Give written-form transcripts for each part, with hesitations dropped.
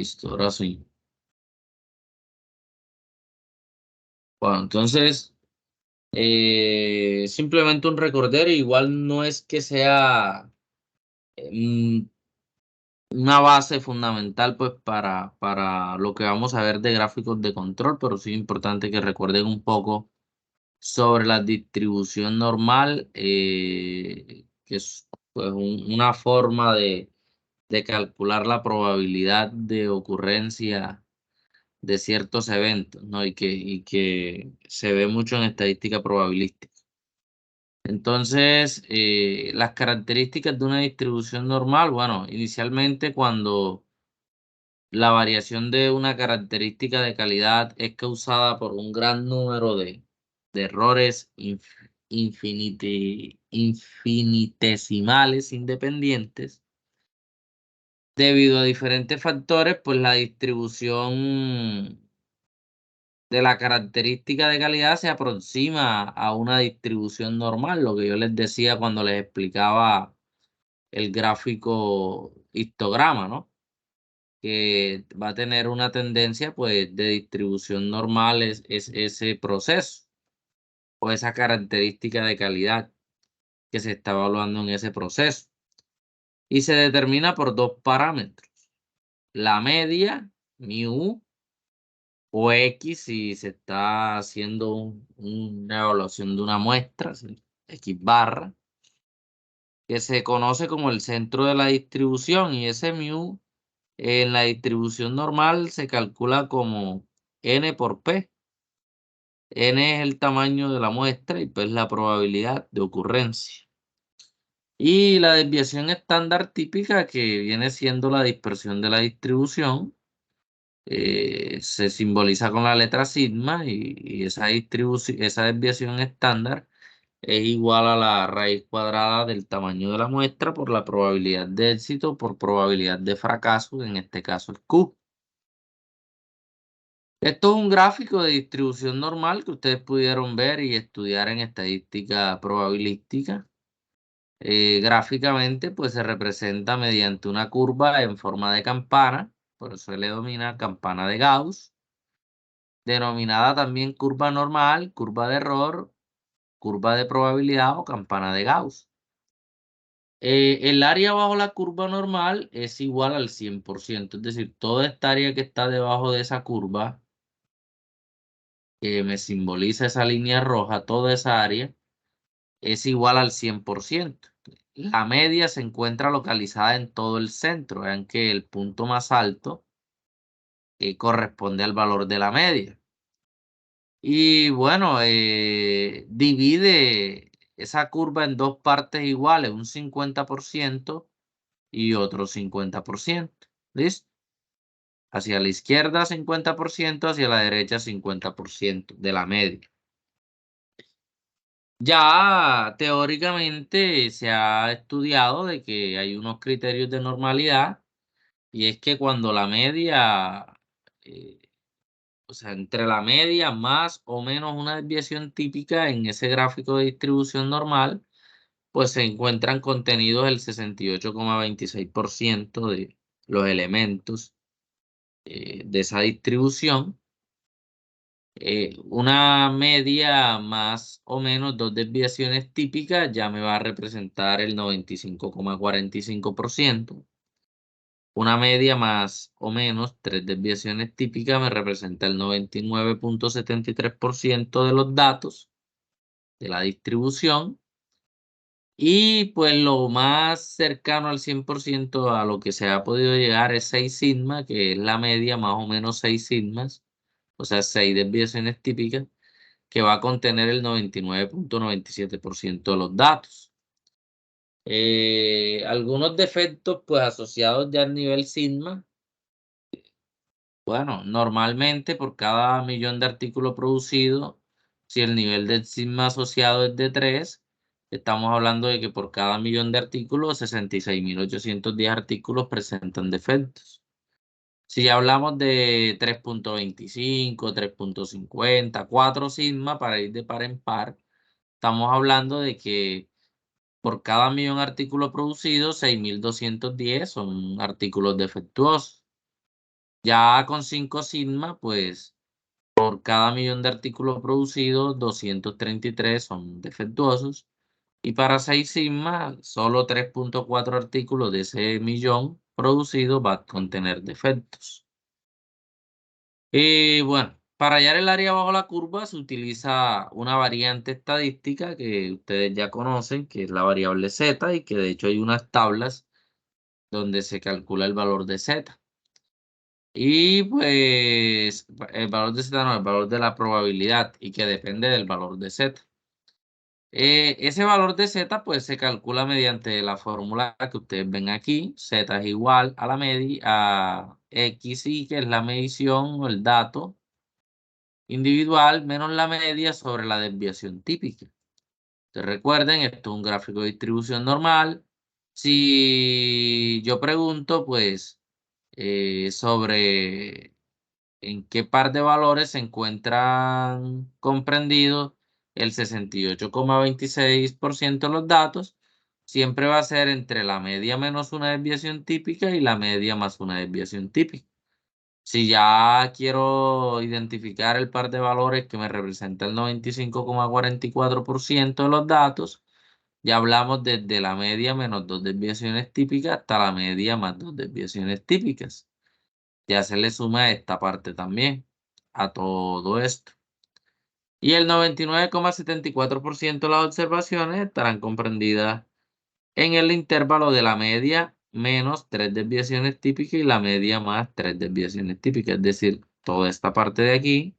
Listo, ahora sí. Bueno, entonces, simplemente un recordatorio, igual no es que sea mm, una base fundamental pues para lo que vamos a ver de gráficos de control, pero sí es importante que recuerden un poco sobre la distribución normal, que es pues, una forma de calcular la probabilidad de ocurrencia de ciertos eventos, ¿no? Y que se ve mucho en estadística probabilística. Entonces, las características de una distribución normal, bueno, inicialmente cuando la variación de una característica de calidad es causada por un gran número de errores infinitesimales independientes, debido a diferentes factores, pues la distribución de la característica de calidad se aproxima a una distribución normal, lo que yo les decía cuando les explicaba el gráfico histograma, ¿no? Que va a tener una tendencia, pues, de distribución normal es ese proceso o esa característica de calidad que se está evaluando en ese proceso. Y se determina por dos parámetros: la media, mu, o X si se está haciendo una evaluación de una muestra, ¿sí? X barra, que se conoce como el centro de la distribución, y ese mu en la distribución normal se calcula como n por p. N es el tamaño de la muestra y p es la probabilidad de ocurrencia. Y la desviación estándar típica, que viene siendo la dispersión de la distribución, se simboliza con la letra sigma, y esa desviación estándar es igual a la raíz cuadrada del tamaño de la muestra por la probabilidad de éxito por probabilidad de fracaso, en este caso el Q. Esto es un gráfico de distribución normal que ustedes pudieron ver y estudiar en estadística probabilística. Gráficamente, pues se representa mediante una curva en forma de campana, por eso se le denomina campana de Gauss, denominada también curva normal, curva de error, curva de probabilidad o campana de Gauss. El área bajo la curva normal es igual al 100%, es decir, toda esta área que está debajo de esa curva, que me simboliza esa línea roja, toda esa área es igual al 100%. La media se encuentra localizada en todo el centro, vean que el punto más alto corresponde al valor de la media. Y bueno, divide esa curva en dos partes iguales, un 50% y otro 50%. ¿Listo? Hacia la izquierda 50%, hacia la derecha 50% de la media. Ya teóricamente se ha estudiado de que hay unos criterios de normalidad, y es que cuando la media, eh, o sea, entre la media más o menos una desviación típica en ese gráfico de distribución normal, pues se encuentran contenidos el 68,26% de los elementos de esa distribución. Una media más o menos dos desviaciones típicas ya me va a representar el 95,45%. Una media más o menos tres desviaciones típicas me representa el 99,73% de los datos de la distribución. Y pues lo más cercano al 100% a lo que se ha podido llegar es 6 sigma, que es la media más o menos 6 sigmas, o sea, 6 desviaciones típicas, que va a contener el 99,97% de los datos. Algunos defectos pues asociados ya al nivel sigma. Bueno, normalmente por cada millón de artículos producidos, si el nivel de sigma asociado es de 3, estamos hablando de que por cada millón de artículos, 66.810 artículos presentan defectos. Si hablamos de 3,25, 3,50, 4 sigma para ir de par en par, estamos hablando de que por cada millón de artículos producidos, 6.210 son artículos defectuosos. Ya con 5 sigma, pues por cada millón de artículos producidos, 233 son defectuosos. Y para 6 sigma, solo 3.4 artículos de ese millón producido va a contener defectos. Y bueno, para hallar el área bajo la curva se utiliza una variante estadística que ustedes ya conocen, que es la variable z, y que de hecho hay unas tablas donde se calcula el valor de z. Y pues el valor de z no, el valor de la probabilidad, y que depende del valor de z. Ese valor de z pues se calcula mediante la fórmula que ustedes ven aquí. Z es igual a la media, a xi, que es la medición o el dato individual, menos la media sobre la desviación típica. Entonces, recuerden, esto es un gráfico de distribución normal. Si yo pregunto, pues, sobre en qué par de valores se encuentran comprendidos el 68,26% de los datos, siempre va a ser entre la media menos una desviación típica y la media más una desviación típica. Si ya quiero identificar el par de valores que me representa el 95,44% de los datos, ya hablamos desde la media menos dos desviaciones típicas hasta la media más dos desviaciones típicas. Ya se le suma esta parte también a todo esto. Y el 99,74% de las observaciones estarán comprendidas en el intervalo de la media menos tres desviaciones típicas y la media más tres desviaciones típicas. Es decir, toda esta parte de aquí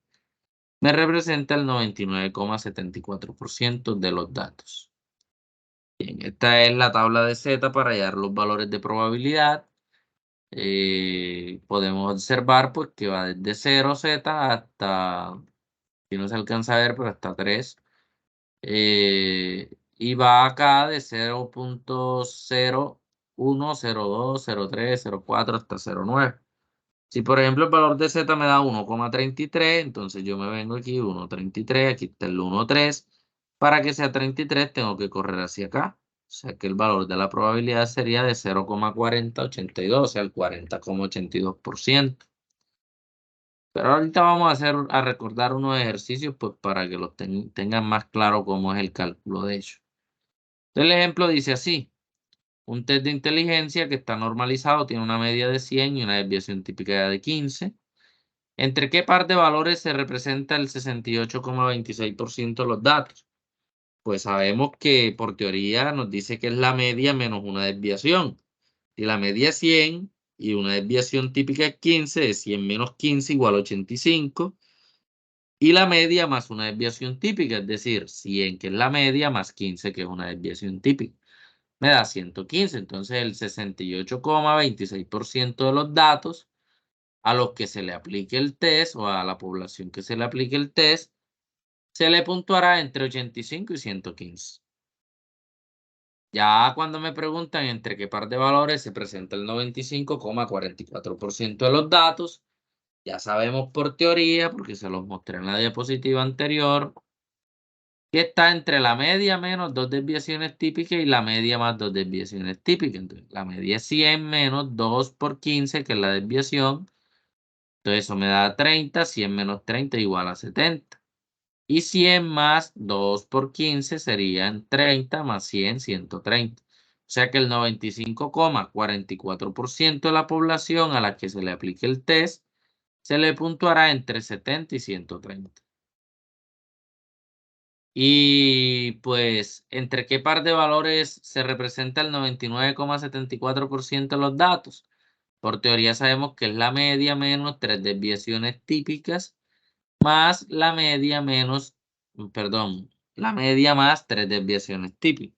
me representa el 99,74% de los datos. Bien, esta es la tabla de Z para hallar los valores de probabilidad. Podemos observar pues, que va desde 0Z hasta, aquí no se alcanza a ver, pero hasta 3. Y va acá de 0.01, 0.2, 0.3, 0.4 hasta 0.9. Si por ejemplo el valor de Z me da 1,33, entonces yo me vengo aquí 1,33, aquí está el 1,3. Para que sea 33 tengo que correr hacia acá. O sea que el valor de la probabilidad sería de 0,4082, o sea el 40,82%. Pero ahorita vamos a recordar unos ejercicios pues para que los tengan más claro cómo es el cálculo de ellos. El ejemplo dice así: un test de inteligencia que está normalizado tiene una media de 100 y una desviación típica de 15. ¿Entre qué par de valores se representa el 68,26% de los datos? Pues sabemos que por teoría nos dice que es la media menos una desviación. Si la media es 100 y una desviación típica es 15, es 100 menos 15 igual a 85. Y la media más una desviación típica, es decir, 100 que es la media más 15 que es una desviación típica. Me da 115, entonces el 68,26% de los datos a los que se le aplique el test o a la población que se le aplique el test, se le puntuará entre 85 y 115. Ya cuando me preguntan entre qué par de valores se presenta el 95,44% de los datos, ya sabemos por teoría, porque se los mostré en la diapositiva anterior, que está entre la media menos dos desviaciones típicas y la media más dos desviaciones típicas. Entonces, la media es 100 menos 2 por 15, que es la desviación. Entonces, eso me da 30, 100 menos 30 igual a 70. Y 100 más 2 por 15 serían 30 más 100, 130. O sea que el 95,44% de la población a la que se le aplique el test se le puntuará entre 70 y 130. Y pues, ¿entre qué par de valores se representa el 99,74% de los datos? Por teoría sabemos que es la media menos tres desviaciones típicas más la media menos, perdón, la media más tres desviaciones típicas.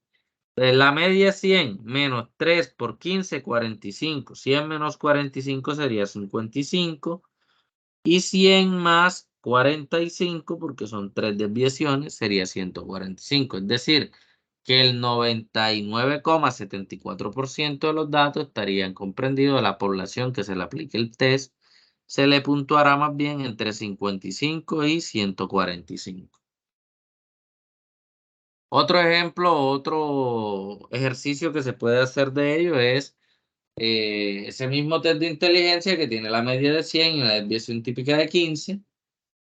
Entonces, la media es 100 menos 3 por 15, 45. 100 menos 45 sería 55. Y 100 más 45, porque son tres desviaciones, sería 145. Es decir, que el 99,74% de los datos estarían comprendidos de la población que se le aplique el test. Se le puntuará más bien entre 55 y 145. Otro ejemplo, otro ejercicio que se puede hacer de ello es ese mismo test de inteligencia que tiene la media de 100 y la desviación típica de 15,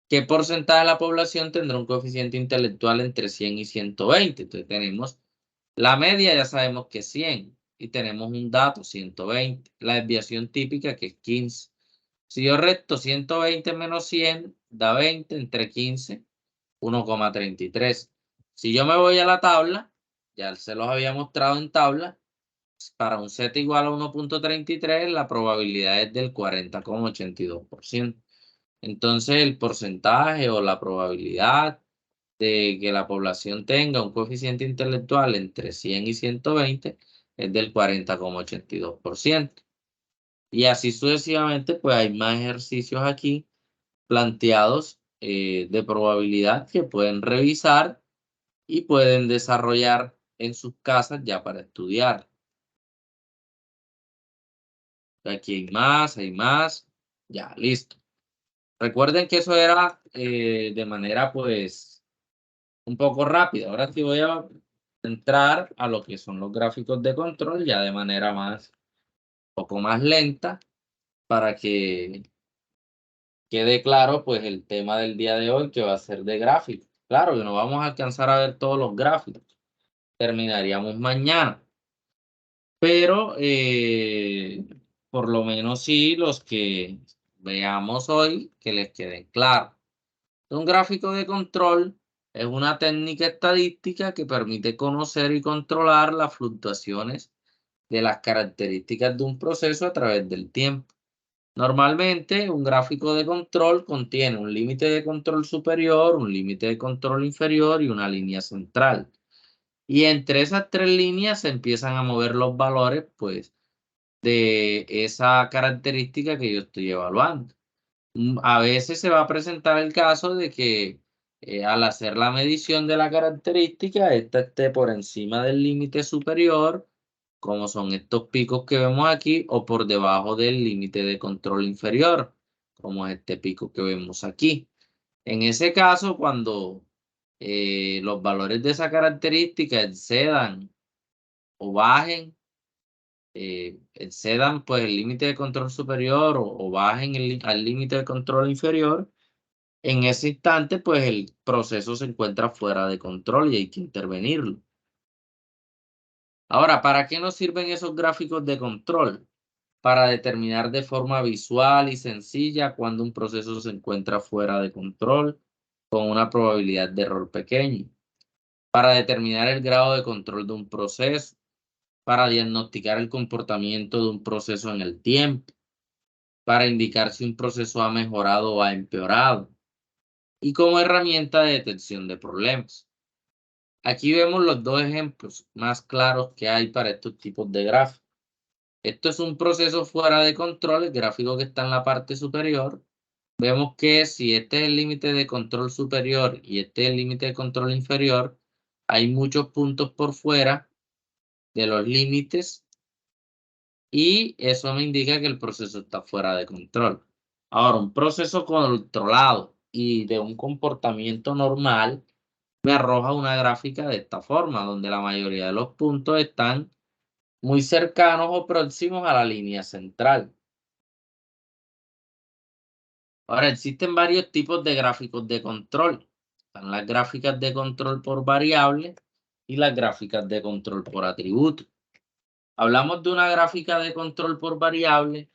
¿qué porcentaje de la población tendrá un coeficiente intelectual entre 100 y 120? Entonces tenemos la media, ya sabemos que es 100 y tenemos un dato, 120. La desviación típica que es 15. Si yo resto 120 menos 100, da 20 entre 15, 1,33. Si yo me voy a la tabla, ya se los había mostrado en tabla, para un z igual a 1,33, la probabilidad es del 40,82%. Entonces, el porcentaje o la probabilidad de que la población tenga un coeficiente intelectual entre 100 y 120 es del 40,82%. Y así sucesivamente, pues hay más ejercicios aquí planteados de probabilidad que pueden revisar y pueden desarrollar en sus casas ya para estudiar. Aquí hay más, ya, listo. Recuerden que eso era de manera pues un poco rápida. Ahora sí voy a entrar a lo que son los gráficos de control ya de manera más, un poco más lenta para que quede claro pues el tema del día de hoy que va a ser de gráficos. Claro que no vamos a alcanzar a ver todos los gráficos, terminaríamos mañana, pero por lo menos sí los que veamos hoy que les queden claros. Un gráfico de control es una técnica estadística que permite conocer y controlar las fluctuaciones de las características de un proceso a través del tiempo. Normalmente, un gráfico de control contiene un límite de control superior, un límite de control inferior y una línea central. Y entre esas tres líneas se empiezan a mover los valores, pues, de esa característica que yo estoy evaluando. A veces se va a presentar el caso de que al hacer la medición de la característica, esta esté por encima del límite superior, como son estos picos que vemos aquí, o por debajo del límite de control inferior, como es este pico que vemos aquí. En ese caso, cuando los valores de esa característica excedan o bajen, excedan pues el límite de control superior o bajen al límite de control inferior, en ese instante pues el proceso se encuentra fuera de control y hay que intervenirlo. Ahora, ¿para qué nos sirven esos gráficos de control? Para determinar de forma visual y sencilla cuando un proceso se encuentra fuera de control con una probabilidad de error pequeña. Para determinar el grado de control de un proceso. Para diagnosticar el comportamiento de un proceso en el tiempo. Para indicar si un proceso ha mejorado o ha empeorado. Y como herramienta de detección de problemas. Aquí vemos los dos ejemplos más claros que hay para estos tipos de gráficos. Esto es un proceso fuera de control, el gráfico que está en la parte superior. Vemos que si este es el límite de control superior y este es el límite de control inferior, hay muchos puntos por fuera de los límites y eso me indica que el proceso está fuera de control. Ahora, un proceso controlado y de un comportamiento normal me arroja una gráfica de esta forma, donde la mayoría de los puntos están muy cercanos o próximos a la línea central. Ahora, existen varios tipos de gráficos de control. Están las gráficas de control por variable y las gráficas de control por atributo. Hablamos de una gráfica de control por variable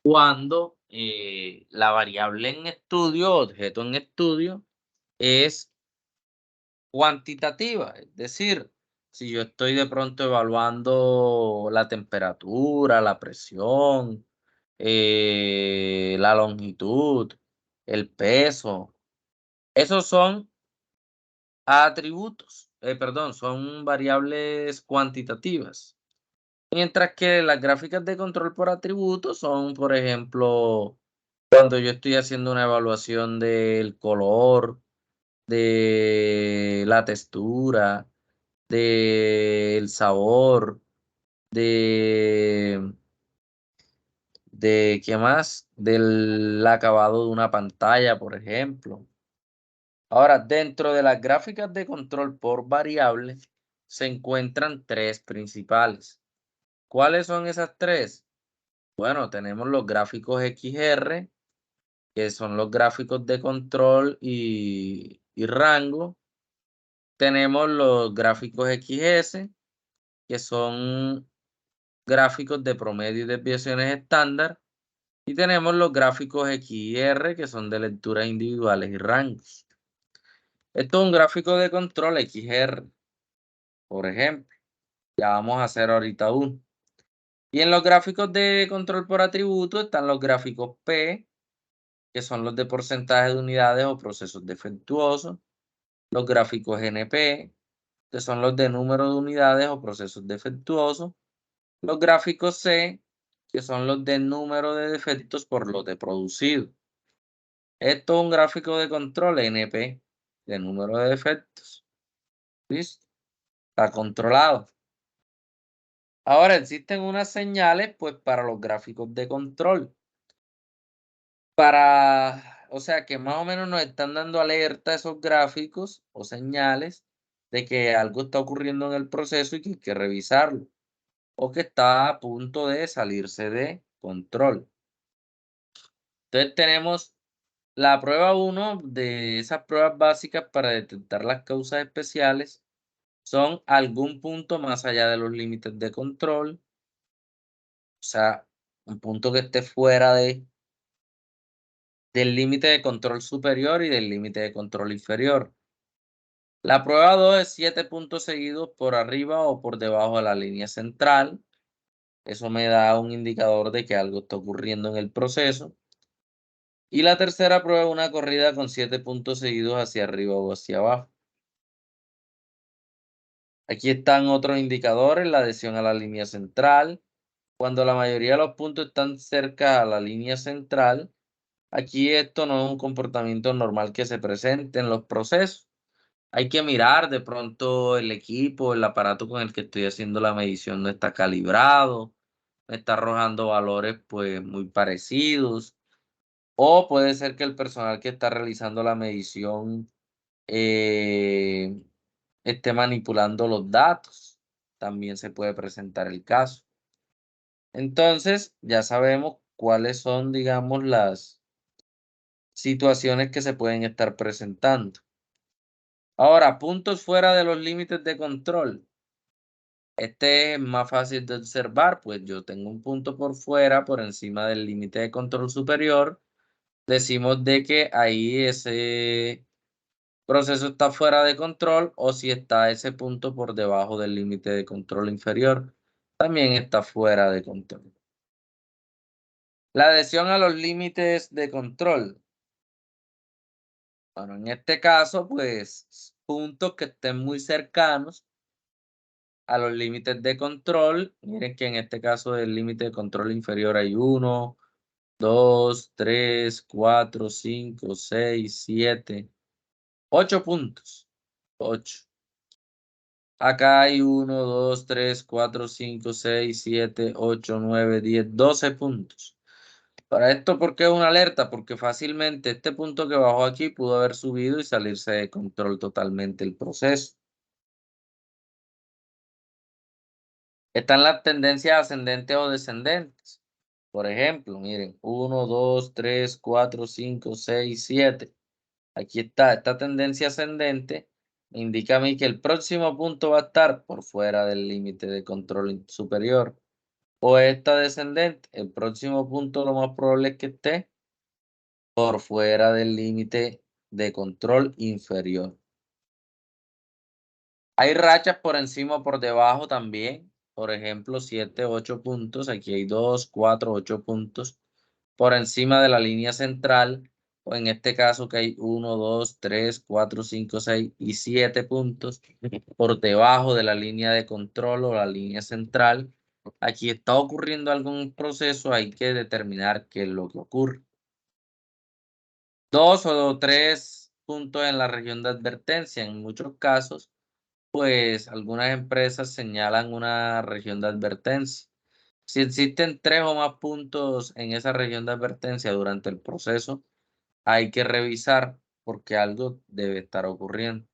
cuando la variable en estudio, objeto en estudio, es cuantitativa. Es decir, si yo estoy de pronto evaluando la temperatura, la presión, la longitud, el peso, esos son atributos, perdón, son variables cuantitativas. Mientras que las gráficas de control por atributos son, por ejemplo, cuando yo estoy haciendo una evaluación del color, de la textura, del sabor, de ¿qué más? Del acabado de una pantalla, por ejemplo. Ahora, dentro de las gráficas de control por variable se encuentran tres principales. ¿Cuáles son esas tres? Bueno, tenemos los gráficos XR, que son los gráficos de control y rango. Tenemos los gráficos XS, que son gráficos de promedio y desviaciones estándar. Y tenemos los gráficos XR, que son de lecturas individuales y rangos. Esto es un gráfico de control XR, por ejemplo. Ya vamos a hacer ahorita uno. Y en los gráficos de control por atributo están los gráficos P, que son los de porcentaje de unidades o procesos defectuosos. Los gráficos NP, que son los de número de unidades o procesos defectuosos. Los gráficos C, que son los de número de defectos por lote producido. Esto es un gráfico de control NP, de número de defectos. ¿Listo? Está controlado. Ahora existen unas señales, pues, para los gráficos de control. O sea, que más o menos nos están dando alerta esos gráficos o señales de que algo está ocurriendo en el proceso y que hay que revisarlo, o que está a punto de salirse de control. Entonces tenemos la prueba 1 de esas pruebas básicas para detectar las causas especiales. Son algún punto más allá de los límites de control, o sea, un punto que esté fuera del límite de control superior y del límite de control inferior. La prueba 2 es 7 puntos seguidos por arriba o por debajo de la línea central. Eso me da un indicador de que algo está ocurriendo en el proceso. Y la tercera prueba es una corrida con 7 puntos seguidos hacia arriba o hacia abajo. Aquí están otros indicadores, la adhesión a la línea central. Cuando la mayoría de los puntos están cerca a la línea central, aquí esto no es un comportamiento normal que se presente en los procesos. Hay que mirar, de pronto el equipo, el aparato con el que estoy haciendo la medición no está calibrado, me está arrojando valores pues muy parecidos. O puede ser que el personal que está realizando la medición eh, esté manipulando los datos. También se puede presentar el caso. Entonces, ya sabemos cuáles son, digamos, las situaciones que se pueden estar presentando. Ahora, puntos fuera de los límites de control. Este es más fácil de observar, pues yo tengo un punto por fuera, por encima del límite de control superior. Decimos de que ahí ese proceso está fuera de control, o si está ese punto por debajo del límite de control inferior, también está fuera de control. La adhesión a los límites de control. Bueno, en este caso, pues, puntos que estén muy cercanos a los límites de control. Miren que en este caso del límite de control inferior hay 1, 2, 3, 4, 5, 6, 7, 8 puntos. 8. Acá hay 1, 2, 3, 4, 5, 6, 7, 8, 9, 10, 12 puntos. Para esto, ¿por qué es una alerta? Porque fácilmente este punto que bajó aquí pudo haber subido y salirse de control totalmente el proceso. Están las tendencias ascendentes o descendentes. Por ejemplo, miren, 1, 2, 3, 4, 5, 6, 7. Aquí está, esta tendencia ascendente me indica a mí que el próximo punto va a estar por fuera del límite de control superior. O esta descendente, el próximo punto lo más probable es que esté por fuera del límite de control inferior. Hay rachas por encima o por debajo también. Por ejemplo, 7, 8 puntos. Aquí hay 2, 4, 8 puntos por encima de la línea central. O en este caso que hay 1, 2, 3, 4, 5, 6 y 7 puntos por debajo de la línea de control o la línea central. Aquí está ocurriendo algún proceso, hay que determinar qué es lo que ocurre. 2 o 3 puntos en la región de advertencia. En muchos casos, pues algunas empresas señalan una región de advertencia. Si existen 3 o más puntos en esa región de advertencia durante el proceso, hay que revisar porque algo debe estar ocurriendo.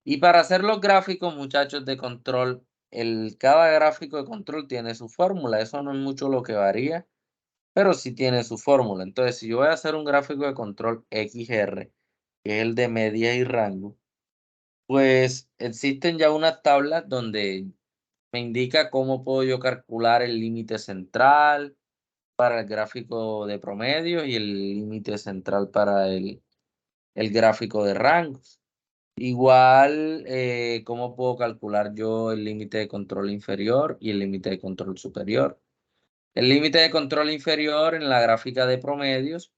Y para hacer los gráficos, muchachos, de control, cada gráfico de control tiene su fórmula. Eso no es mucho lo que varía, pero sí tiene su fórmula. Entonces, si yo voy a hacer un gráfico de control XR, que es el de media y rango, pues existen ya unas tablas donde me indica cómo puedo yo calcular el límite central para el gráfico de promedio y el límite central para el gráfico de rangos. Igual, cómo puedo calcular yo el límite de control inferior y el límite de control superior. El límite de control inferior en la gráfica de promedios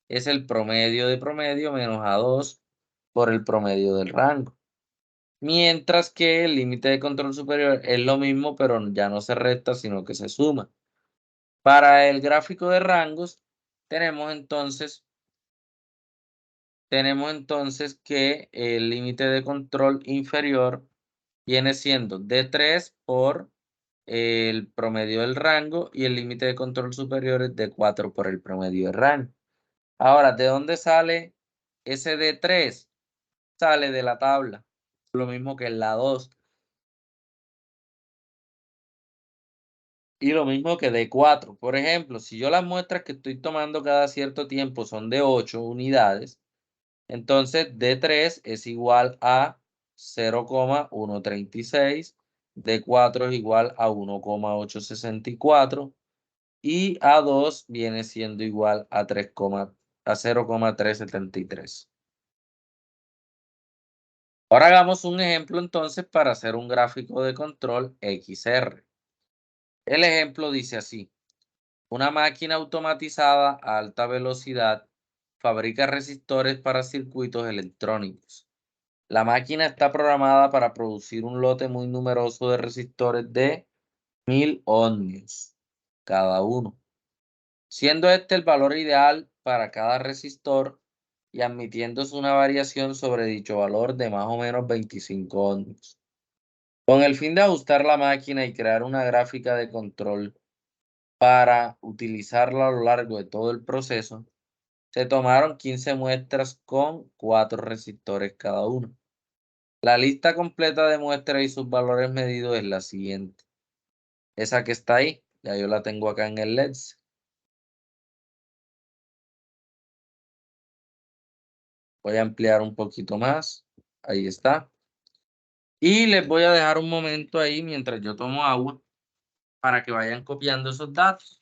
es el promedio de promedio menos A2 por el promedio del rango. Mientras que el límite de control superior es lo mismo, pero ya no se resta, sino que se suma. Para el gráfico de rangos, tenemos entonces que el límite de control inferior viene siendo D3 por el promedio del rango y el límite de control superior es D4 por el promedio del rango. Ahora, ¿de dónde sale ese D3? Sale de la tabla, lo mismo que en la 2 y lo mismo que D4. Por ejemplo, si yo las muestras que estoy tomando cada cierto tiempo son de 8 unidades, entonces D3 es igual a 0,136, D4 es igual a 1,864 y A2 viene siendo igual a 0,373. Ahora hagamos un ejemplo entonces para hacer un gráfico de control XR. El ejemplo dice así: una máquina automatizada a alta velocidad fabrica resistores para circuitos electrónicos. La máquina está programada para producir un lote muy numeroso de resistores de 1000 ohmios cada uno, siendo este el valor ideal para cada resistor y admitiéndose una variación sobre dicho valor de más o menos 25 ohmios. Con el fin de ajustar la máquina y crear una gráfica de control para utilizarla a lo largo de todo el proceso, se tomaron 15 muestras con 4 resistores cada uno. La lista completa de muestras y sus valores medidos es la siguiente. Esa que está ahí, ya yo la tengo acá en el LEDS. Voy a ampliar un poquito más. Ahí está. Y les voy a dejar un momento ahí mientras yo tomo agua para que vayan copiando esos datos.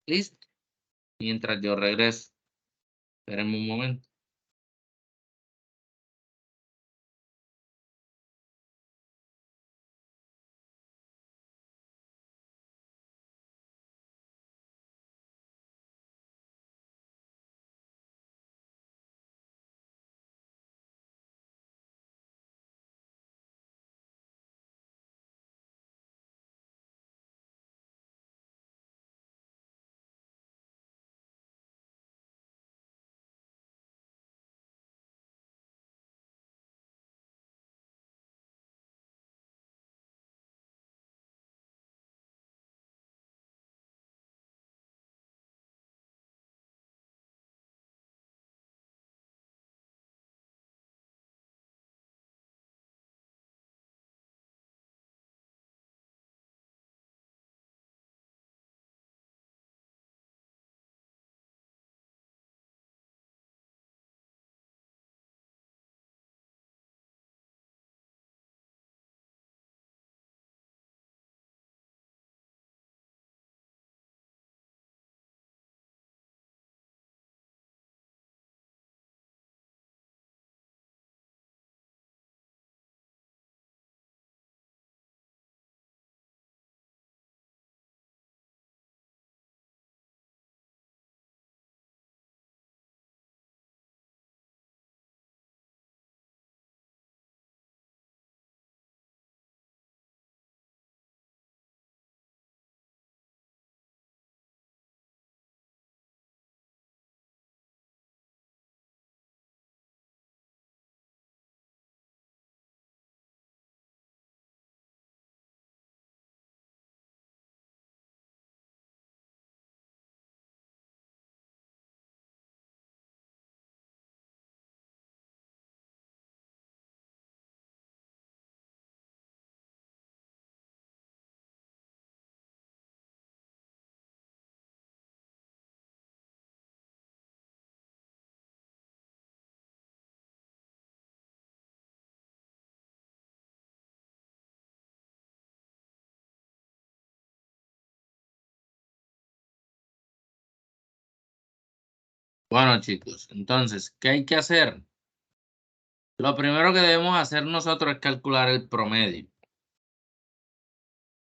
Listo. Mientras yo regreso. Espérenme un momento. Bueno, chicos, entonces, ¿qué hay que hacer? Lo primero que debemos hacer nosotros es calcular el promedio.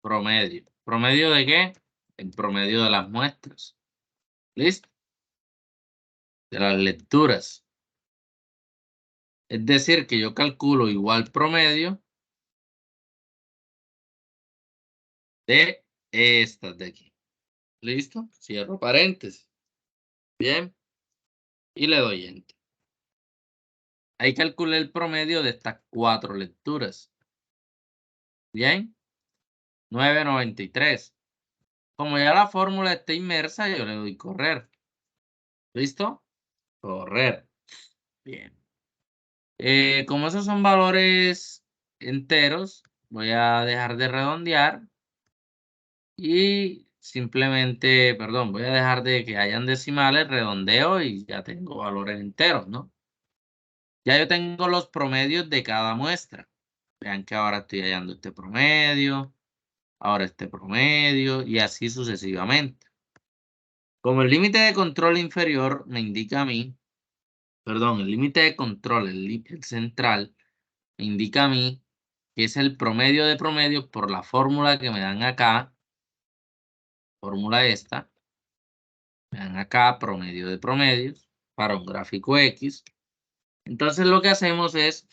Promedio. ¿Promedio de qué? El promedio de las muestras. ¿Listo? De las lecturas. Es decir, que yo calculo igual promedio de estas de aquí. ¿Listo? Cierro paréntesis. Bien. Y le doy enter. Ahí calculé el promedio de estas 4 lecturas. Bien. 9.93. Como ya la fórmula está inmersa, yo le doy correr. ¿Listo? Correr. Bien. Como esos son valores enteros, voy a dejar de redondear y simplemente, perdón, voy a dejar de que hayan decimales, redondeo y ya tengo valores enteros, ¿no? Ya yo tengo los promedios de cada muestra. Vean que ahora estoy hallando este promedio, ahora este promedio y así sucesivamente. Como el límite de control inferior me indica a mí, perdón, el límite de control, el central, me indica a mí que es el promedio de promedios por la fórmula que me dan acá, fórmula esta, me dan acá promedio de promedios para un gráfico X. Entonces lo que hacemos es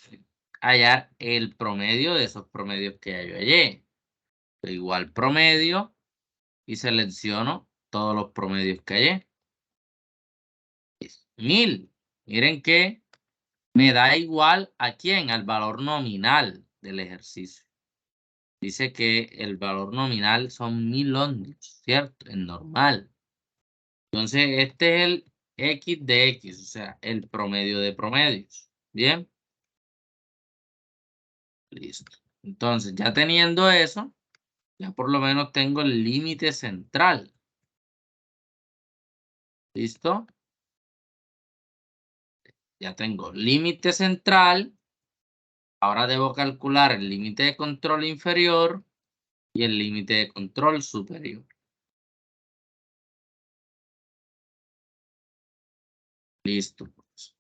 hallar el promedio de esos promedios que ya yo hallé. Igual promedio y selecciono todos los promedios que hallé. Es 1000. Miren que me da igual a quién, al valor nominal del ejercicio. Dice que el valor nominal son 1000 ohmios, ¿cierto? Es normal. Entonces, este es el X de X, o sea, el promedio de promedios. Bien. Listo. Entonces, ya teniendo eso, ya por lo menos tengo el límite central. ¿Listo? Ya tengo límite central. Ahora debo calcular el límite de control inferior y el límite de control superior. Listo, pues.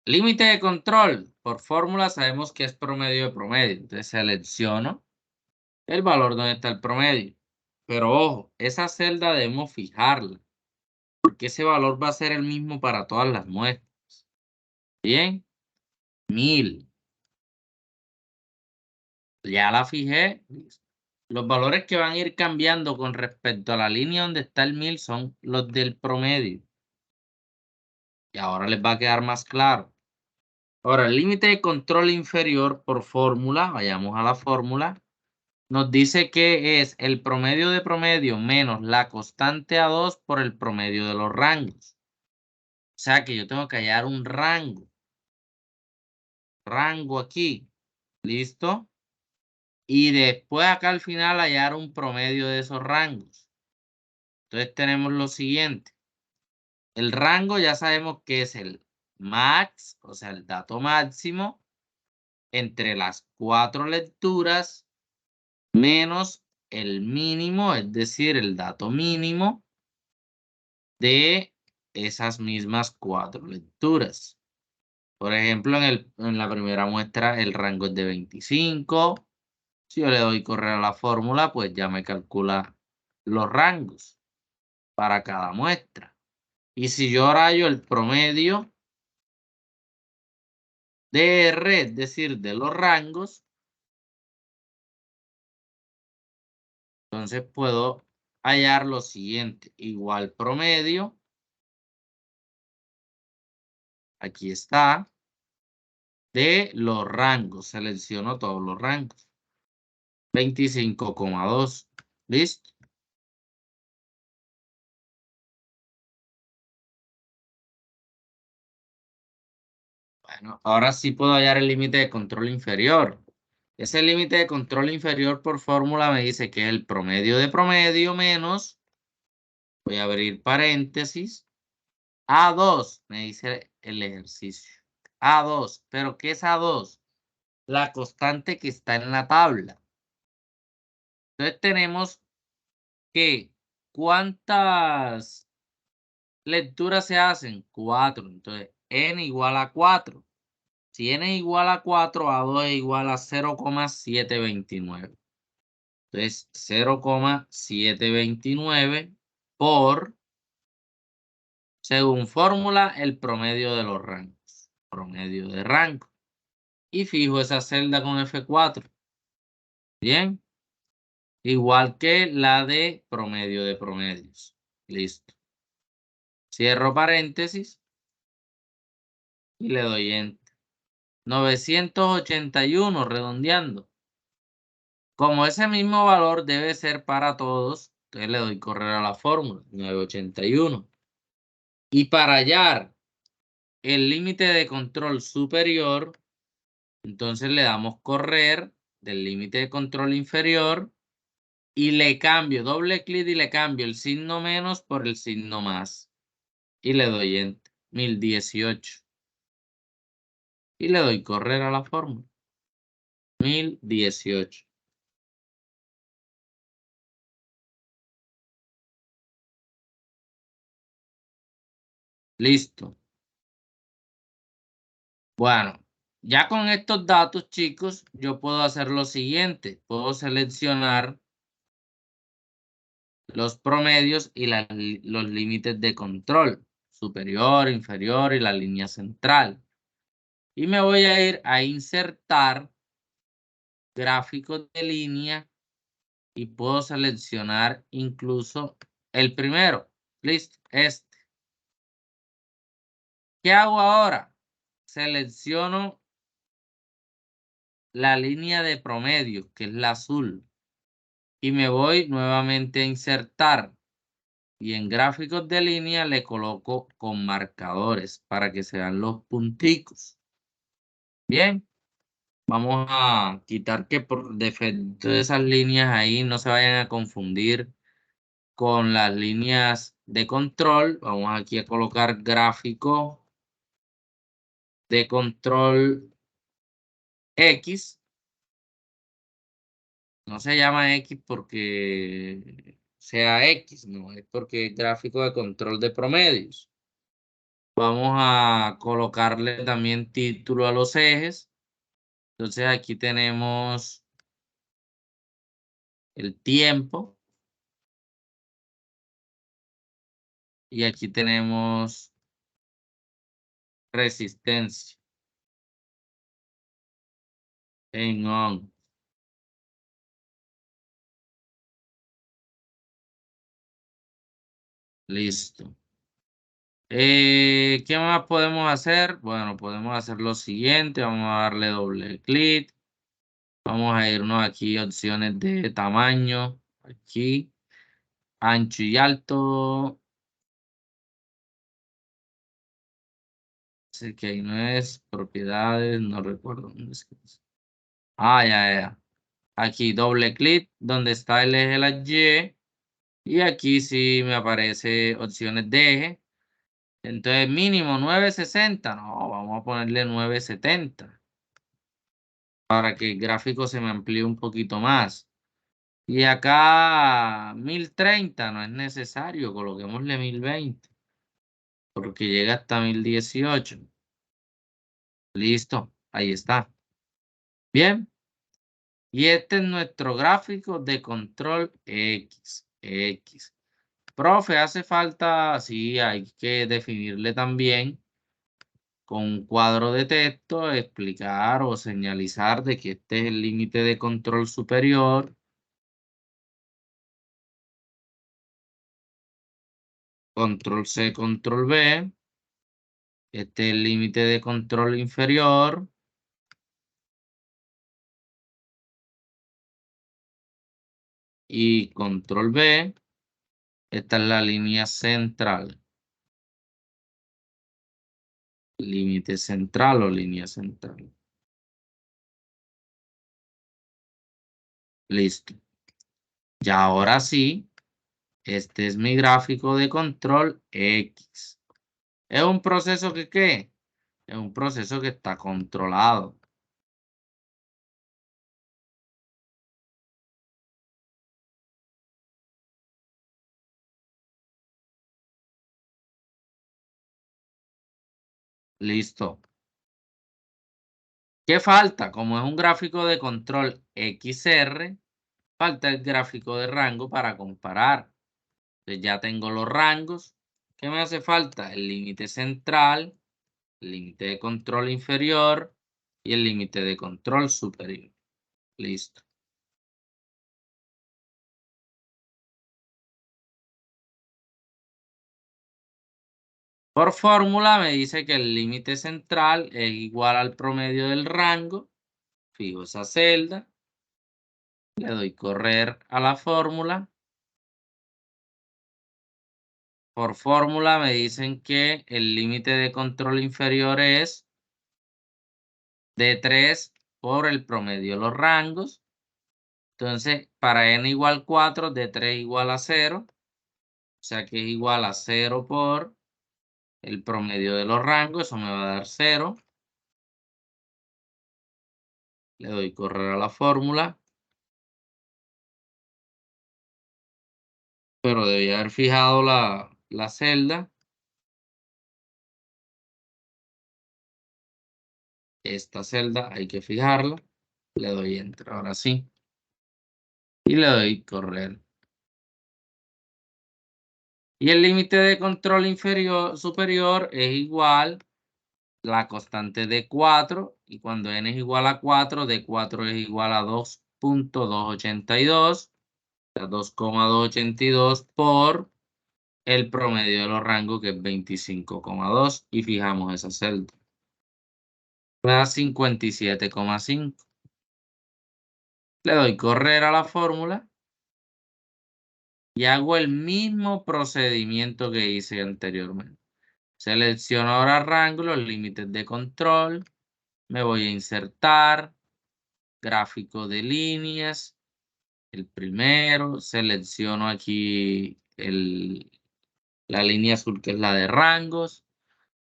Límite de control. Por fórmula sabemos que es promedio de promedio. Entonces selecciono el valor donde está el promedio. Pero ojo, esa celda debemos fijarla, porque ese valor va a ser el mismo para todas las muestras. Bien, 1000. Ya la fijé. Listo. Los valores que van a ir cambiando con respecto a la línea donde está el 1000 son los del promedio. Y ahora les va a quedar más claro. Ahora, el límite de control inferior por fórmula, vayamos a la fórmula, nos dice que es el promedio de promedio menos la constante A2 por el promedio de los rangos. O sea que yo tengo que hallar un rango. Rango aquí. ¿Listo? Y después acá al final hallar un promedio de esos rangos. Entonces tenemos lo siguiente. El rango ya sabemos que es el max, o sea, el dato máximo entre las 4 lecturas menos el mínimo, es decir, el dato mínimo de esas mismas 4 lecturas. Por ejemplo, en la primera muestra el rango es de 25. Si yo le doy correr a la fórmula, pues ya me calcula los rangos para cada muestra. Y si yo rayo el promedio de R, es decir, de los rangos, entonces puedo hallar lo siguiente. Igual promedio. Aquí está. De los rangos. Selecciono todos los rangos. 25,2. ¿Listo? Bueno, ahora sí puedo hallar el límite de control inferior. Ese límite de control inferior por fórmula me dice que es el promedio de promedio menos, voy a abrir paréntesis, A2, me dice el ejercicio. A2, ¿pero qué es A2? La constante que está en la tabla. Entonces tenemos que ¿cuántas lecturas se hacen? 4. Entonces, n igual a 4. Si n es igual a 4, A2 es igual a 0,729. Entonces, 0,729 por, según fórmula, el promedio de los rangos. Promedio de rango. Y fijo esa celda con F4. Bien. Igual que la de promedio de promedios. Listo. Cierro paréntesis y le doy Enter. 981 redondeando. Como ese mismo valor debe ser para todos, entonces le doy correr a la fórmula, 981. Y para hallar el límite de control superior, entonces le damos correr del límite de control inferior y le cambio, doble clic y le cambio el signo menos por el signo más. Y le doy Enter, 1018. Y le doy correr a la fórmula, 1018. Listo. Bueno, ya con estos datos, chicos, yo puedo hacer lo siguiente. Puedo seleccionar los promedios y los límites de control, superior, inferior y la línea central. Y me voy a ir a insertar gráficos de línea y puedo seleccionar incluso el primero. Listo, este. ¿Qué hago ahora? Selecciono la línea de promedio, que es la azul, y me voy nuevamente a insertar. Y en gráficos de línea le coloco con marcadores para que se vean los punticos. Bien, vamos a quitar que por defecto esas líneas ahí no se vayan a confundir con las líneas de control. Vamos aquí a colocar gráfico de control X. No se llama X porque sea X, no, es porque es gráfico de control de promedios. Vamos a colocarle también título a los ejes. Entonces aquí tenemos el tiempo. Y aquí tenemos resistencia en on. Listo. ¿Qué más podemos hacer? Bueno, podemos hacer lo siguiente. Vamos a darle doble clic. Vamos a irnos aquí a opciones de tamaño. Aquí. Ancho y alto. Sé que ahí no es. Propiedades. No recuerdo dónde es. Ah, ya. Aquí doble clic donde está el eje de la Y. Y aquí sí me aparece opciones de eje. Entonces mínimo 960. No, vamos a ponerle 970. Para que el gráfico se me amplíe un poquito más. Y acá 1030 no es necesario. Coloquémosle 1020. Porque llega hasta 1018. Listo. Ahí está. Bien. Y este es nuestro gráfico de control X. Profe, hace falta, sí, hay que definirle también con un cuadro de texto, explicar o señalizar de que este es el límite de control superior. Control C, control V. Este es el límite de control inferior. Y control V. Esta es la línea central. Límite central o línea central. Listo. Y ahora sí, este es mi gráfico de control X. ¿Es un proceso que qué? Es un proceso que está controlado. Listo. ¿Qué falta? Como es un gráfico de control XR, falta el gráfico de rango para comparar. Entonces ya tengo los rangos. ¿Qué me hace falta? El límite central, el límite de control inferior y el límite de control superior. Listo. Por fórmula me dice que el límite central es igual al promedio del rango. Fijo esa celda. Le doy correr a la fórmula. Por fórmula me dicen que el límite de control inferior es de 3 por el promedio de los rangos. Entonces, para n igual 4, de 3 igual a 0. O sea que es igual a 0 por el promedio de los rangos. Eso me va a dar 0. Le doy correr a la fórmula. Pero debía haber fijado la celda. Esta celda hay que fijarla. Le doy enter, ahora sí. Y le doy correr. Y el límite de control superior es igual la constante de 4. Y cuando n es igual a 4, de 4 es igual a 2.282. O sea, 2,282 por el promedio de los rangos, que es 25,2. Y fijamos esa celda. Me da 57,5. Le doy correr a la fórmula y hago el mismo procedimiento que hice anteriormente. Selecciono ahora rango, los límites de control. Me voy a insertar, gráfico de líneas, el primero. Selecciono aquí la línea azul, que es la de rangos.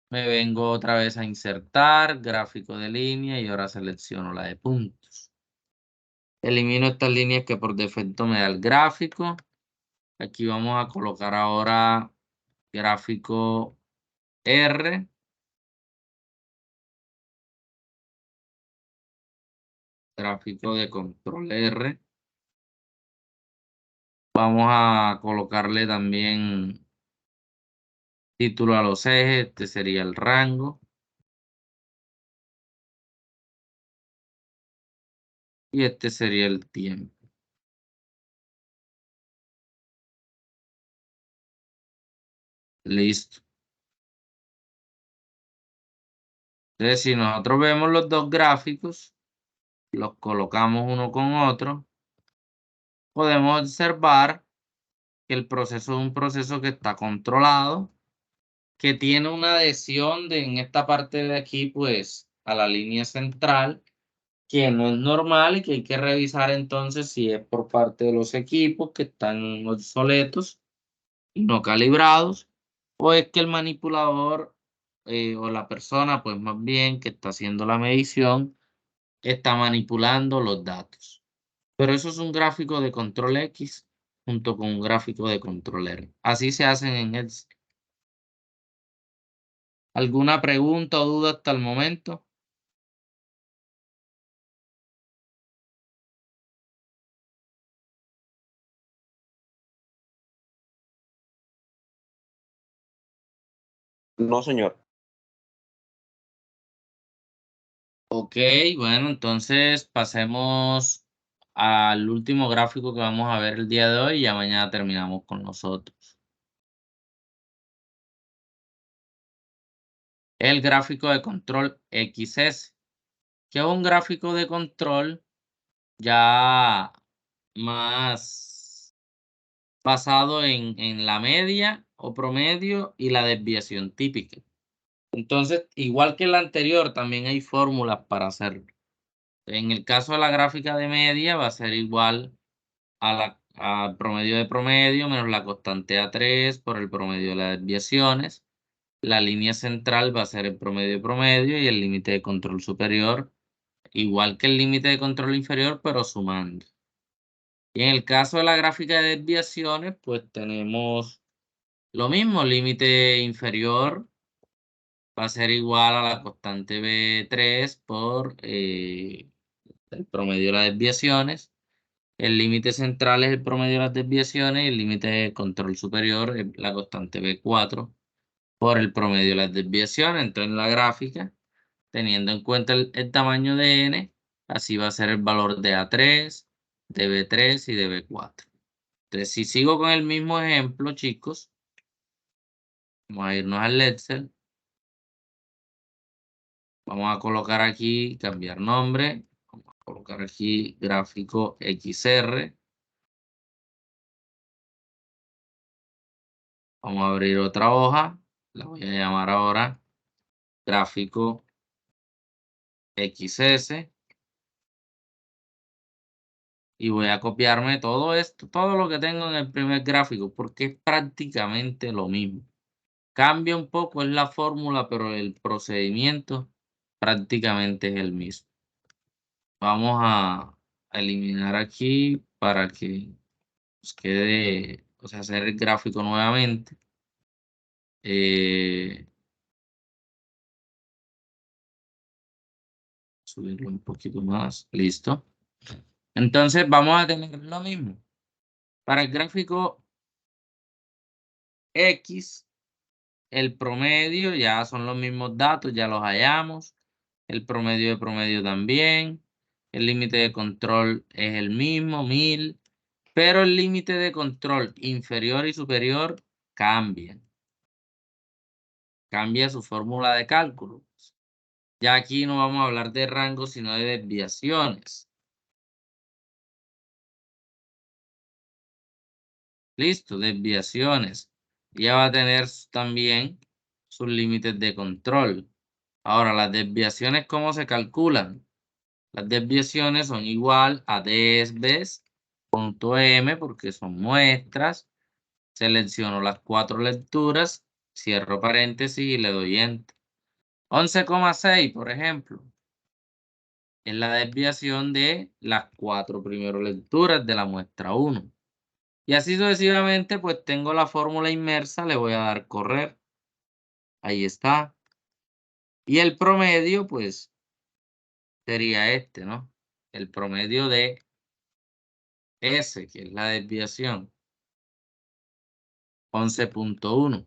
Me vengo otra vez a insertar, gráfico de línea, y ahora selecciono la de puntos. Elimino estas líneas que por defecto me da el gráfico. Aquí vamos a colocar ahora gráfico R. Gráfico de control R. Vamos a colocarle también título a los ejes. Este sería el rango. Y este sería el tiempo. Listo. Entonces, si nosotros vemos los dos gráficos, los colocamos uno con otro, podemos observar que el proceso es un proceso que está controlado, que tiene una adhesión en esta parte de aquí, pues, a la línea central, que no es normal y que hay que revisar entonces si es por parte de los equipos que están obsoletos y no calibrados, o es que el manipulador o la persona, pues más bien, que está haciendo la medición, está manipulando los datos. Pero eso es un gráfico de control X junto con un gráfico de control R. Así se hacen en Excel. ¿Alguna pregunta o duda hasta el momento? No, señor. Ok, bueno, entonces pasemos al último gráfico que vamos a ver el día de hoy y ya mañana terminamos con nosotros. El gráfico de control XS, que es un gráfico de control ya más basado en la media o promedio y la desviación típica. Entonces, igual que el anterior, también hay fórmulas para hacerlo. En el caso de la gráfica de media, va a ser igual al promedio de promedio menos la constante A3 por el promedio de las desviaciones. La línea central va a ser el promedio de promedio y el límite de control superior, igual que el límite de control inferior, pero sumando. Y en el caso de la gráfica de desviaciones, pues tenemos lo mismo, límite inferior va a ser igual a la constante B3 por el promedio de las desviaciones. El límite central es el promedio de las desviaciones y el límite de control superior es la constante B4 por el promedio de las desviaciones. Entonces, en la gráfica, teniendo en cuenta el tamaño de n, así va a ser el valor de A3, de B3 y de B4. Entonces, si sigo con el mismo ejemplo, chicos, vamos a irnos al Excel. Vamos a colocar aquí, cambiar nombre. Vamos a colocar aquí gráfico XR. Vamos a abrir otra hoja. La voy a llamar ahora gráfico XS. Y voy a copiarme todo esto, todo lo que tengo en el primer gráfico, porque es prácticamente lo mismo. Cambia un poco en la fórmula, pero el procedimiento prácticamente es el mismo. Vamos a eliminar aquí para que nos quede, o sea, hacer el gráfico nuevamente. Subirlo un poquito más. Listo. Entonces vamos a tener lo mismo. Para el gráfico X, el promedio ya son los mismos datos, ya los hallamos. El promedio de promedio también. El límite de control es el mismo, 1000. Pero el límite de control inferior y superior cambia. Cambia su fórmula de cálculo. Ya aquí no vamos a hablar de rango, sino de desviaciones. Listo, desviaciones. Ya va a tener también sus límites de control. Ahora, las desviaciones, ¿cómo se calculan? Las desviaciones son igual a desves.m porque son muestras. Selecciono las 4 lecturas, cierro paréntesis y le doy enter. 11,6, por ejemplo, es la desviación de las 4 primeras lecturas de la muestra 1. Y así sucesivamente, pues tengo la fórmula inmersa, le voy a dar correr. Ahí está. Y el promedio, pues, sería este, ¿no? El promedio de S, que es la desviación. 11,1.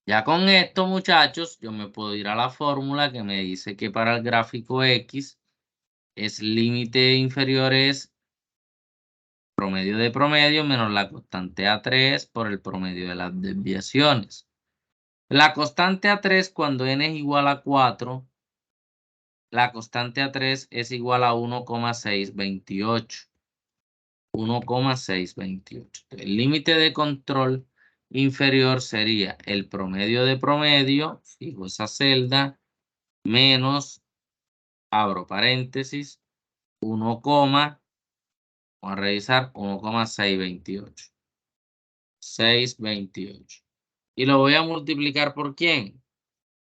Ya con esto, muchachos, yo me puedo ir a la fórmula que me dice que para el gráfico X es límite inferior es promedio de promedio menos la constante A3 por el promedio de las desviaciones. La constante A3 cuando n es igual a 4, la constante A3 es igual a 1,628. 1,628. El límite de control inferior sería el promedio de promedio, fijo esa celda, menos, abro paréntesis, 1, vamos a revisar, 1,628. 628. Y lo voy a multiplicar ¿por quién?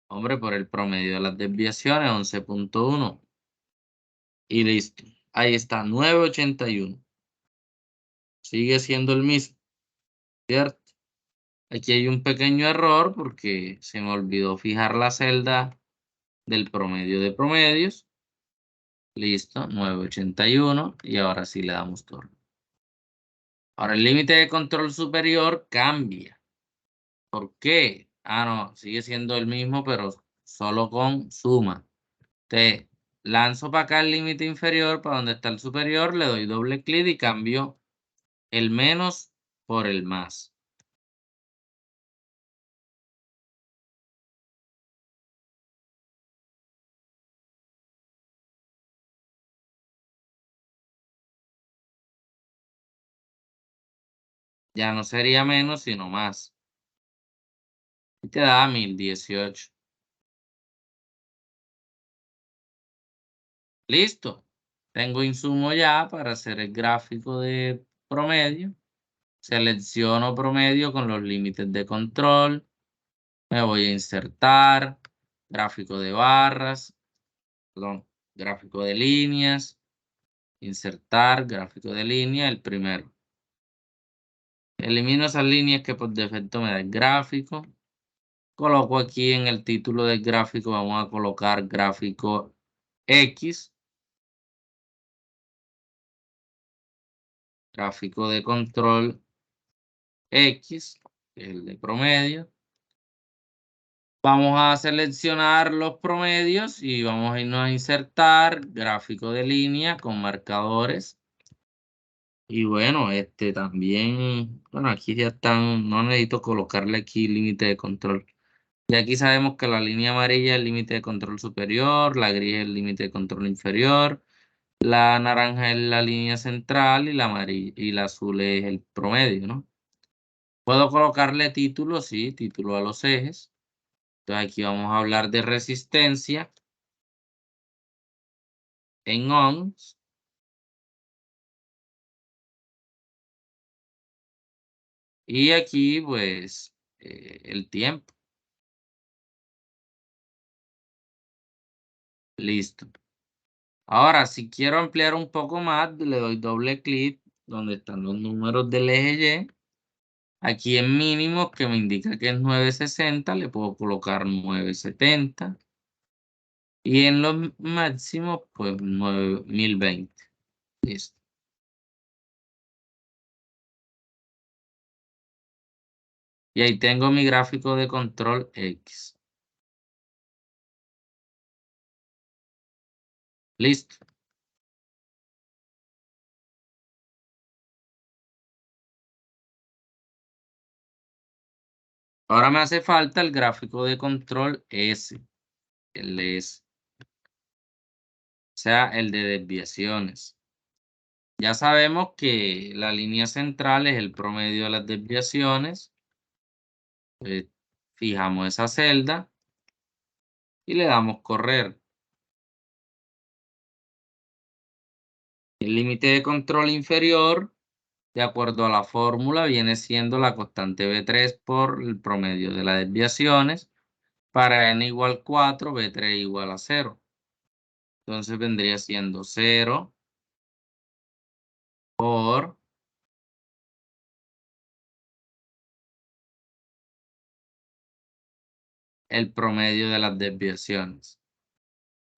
Hombre, por el promedio de las desviaciones, 11,1. Y listo. Ahí está, 981. Sigue siendo el mismo, ¿cierto? Aquí hay un pequeño error porque se me olvidó fijar la celda del promedio de promedios. Listo, 981. Y ahora sí le damos torno. Ahora el límite de control superior cambia. ¿Por qué? Ah, no, sigue siendo el mismo, pero solo con suma. Te lanzo para acá el límite inferior, para donde está el superior, le doy doble clic y cambio el menos por el más. Ya no sería menos, sino más. Y te da 1018. Listo. Tengo insumo ya para hacer el gráfico de promedio. Selecciono promedio con los límites de control. Me voy a insertar. Gráfico de barras. Perdón. Gráfico de líneas. Insertar. Gráfico de línea. El primero. Elimino esas líneas que por defecto me da el gráfico. Coloco aquí en el título del gráfico, vamos a colocar gráfico X, gráfico de control X, el de promedio. Vamos a seleccionar los promedios y vamos a irnos a insertar gráfico de línea con marcadores. Y bueno, también, bueno, aquí ya están, no necesito colocarle aquí límite de control. Y aquí sabemos que la línea amarilla es el límite de control superior, la gris es el límite de control inferior, la naranja es la línea central y la amarilla y la azul es el promedio, ¿no? Puedo colocarle título, sí, título a los ejes. Entonces aquí vamos a hablar de resistencia en ohms. Y aquí, pues, el tiempo. Listo. Ahora, si quiero ampliar un poco más, le doy doble clic donde están los números del eje Y. Aquí en mínimos, que me indica que es 960, le puedo colocar 970. Y en los máximos, pues 9020. Listo. Y ahí tengo mi gráfico de control X. Listo. Ahora me hace falta el gráfico de control S. El S. O sea, el de desviaciones. Ya sabemos que la línea central es el promedio de las desviaciones. Fijamos esa celda y le damos correr. El límite de control inferior, de acuerdo a la fórmula, viene siendo la constante B3 por el promedio de las desviaciones. Para n igual 4, B3 igual a 0. Entonces vendría siendo 0 por el promedio de las desviaciones.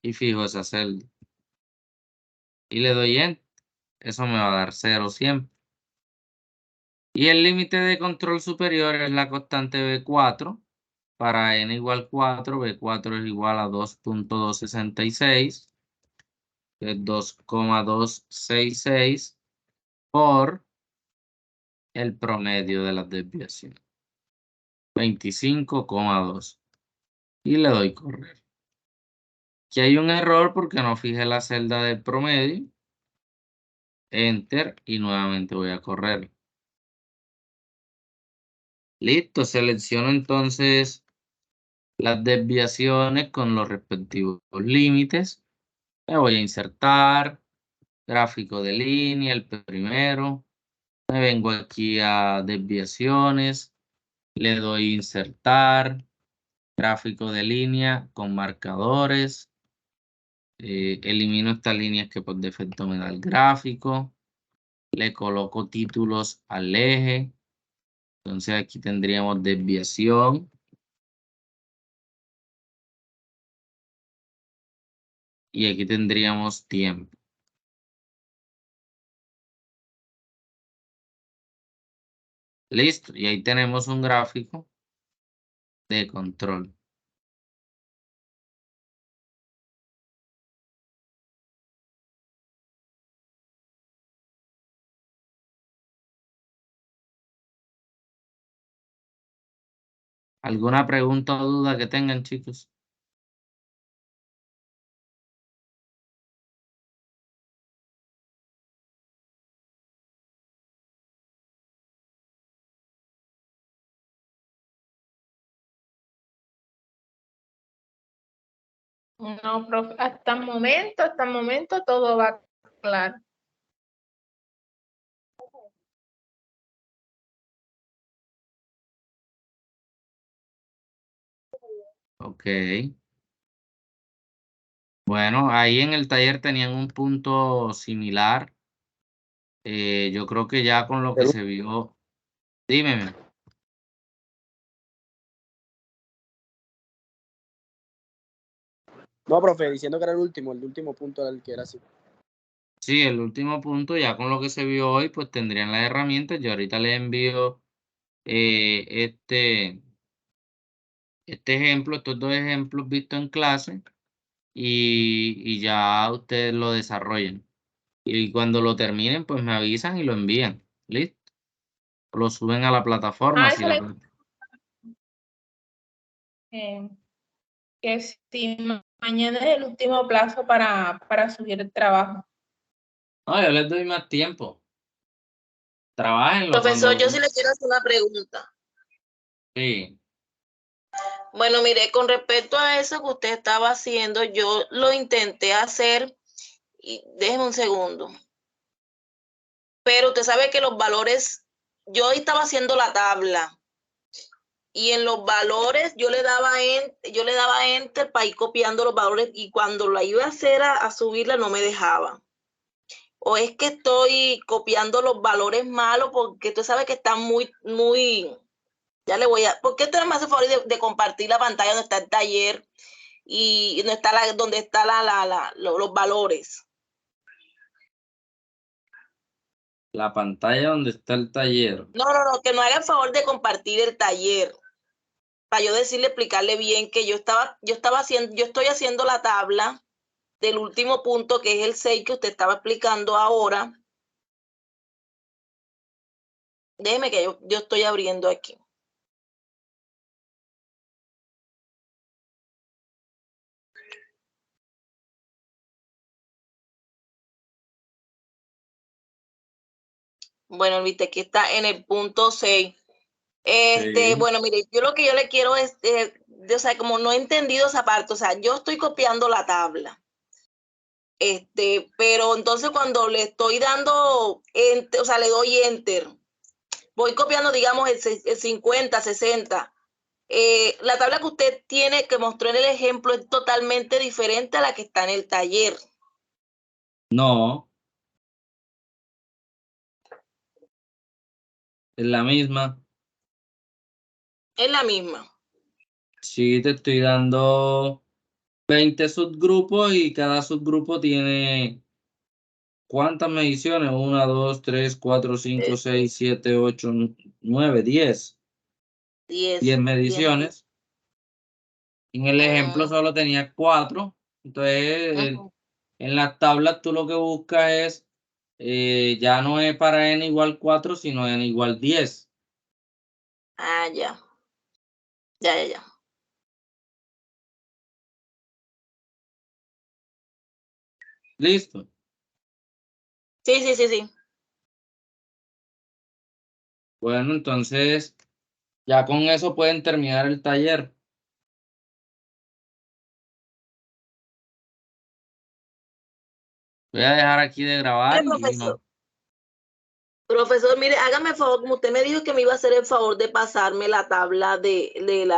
Y fijo esa celda. Y le doy Enter. Eso me va a dar 0 siempre. Y el límite de control superior es la constante B4. Para n igual 4, B4 es igual a 2.266, que es 2,266 por el promedio de las desviaciones, 25,2. Y le doy correr. Aquí hay un error porque no fijé la celda del promedio. Enter y nuevamente voy a correr. Listo, selecciono entonces las desviaciones con los respectivos límites. Le voy a insertar gráfico de línea, el primero. Me vengo aquí a desviaciones. Le doy insertar gráfico de línea con marcadores. Elimino estas líneas que por defecto me da el gráfico. Le coloco títulos al eje. Entonces aquí tendríamos desviación. Y aquí tendríamos tiempo. Listo. Y ahí tenemos un gráfico de control. ¿Alguna pregunta o duda que tengan, chicos? No, profe, hasta el momento todo va claro. Ok. Bueno, ahí en el taller tenían un punto similar. Yo creo que ya con lo que se vio. Dime. No, profe, diciendo que era el último punto era el que era así. Sí, el último punto, ya con lo que se vio hoy, pues tendrían las herramientas. Yo ahorita les envío este ejemplo, estos dos ejemplos vistos en clase, y ya ustedes lo desarrollan. Y cuando lo terminen, pues me avisan y lo envían. ¿Listo? Lo suben a la plataforma. Eso que si mañana es el último plazo para subir el trabajo. No, yo les doy más tiempo. Trabájenlo. Profesor, yo sí le quiero hacer una pregunta. Sí. Bueno, mire, con respecto a eso que usted estaba haciendo, yo lo intenté hacer, y déjeme un segundo. Pero usted sabe que los valores, yo estaba haciendo la tabla, y en los valores yo le daba enter para ir copiando los valores, y cuando la iba a hacer a subirla no me dejaba. O es que estoy copiando los valores malos, porque usted sabe que están muy, ya le voy a, ¿por qué usted no me hace favor de compartir la pantalla donde está el taller y no está donde está los valores? La pantalla donde está el taller. No, que no haga el favor de compartir el taller. Para yo decirle, explicarle bien que yo estoy haciendo la tabla del último punto, que es el 6 que usted estaba explicando ahora. Déjeme que yo estoy abriendo aquí. Bueno, viste, aquí está en el punto 6. Sí. Bueno, mire, yo lo que yo le quiero es, o sea, como no he entendido esa parte, o sea, yo estoy copiando la tabla. Pero entonces cuando le estoy dando, o sea, le doy enter, voy copiando, digamos, el 50, 60. La tabla que usted tiene, que mostró en el ejemplo, es totalmente diferente a la que está en el taller. No. Es la misma. Es la misma. Sí, te estoy dando 20 subgrupos y cada subgrupo tiene ¿cuántas mediciones? 1, 2, 3, 4, 5, 6, 7, 8, 9, 10. 10 mediciones. En el ejemplo solo tenía 4. Entonces, en las tablas tú lo que buscas es, ya no es para n igual 4, sino n igual 10. Ah, ya. Ya. ¿Listo? Sí. Bueno, entonces ya con eso pueden terminar el taller. Voy a dejar aquí de grabar y no. Profesor, mire, hágame el favor, como usted me dijo que me iba a hacer el favor de pasarme la tabla de la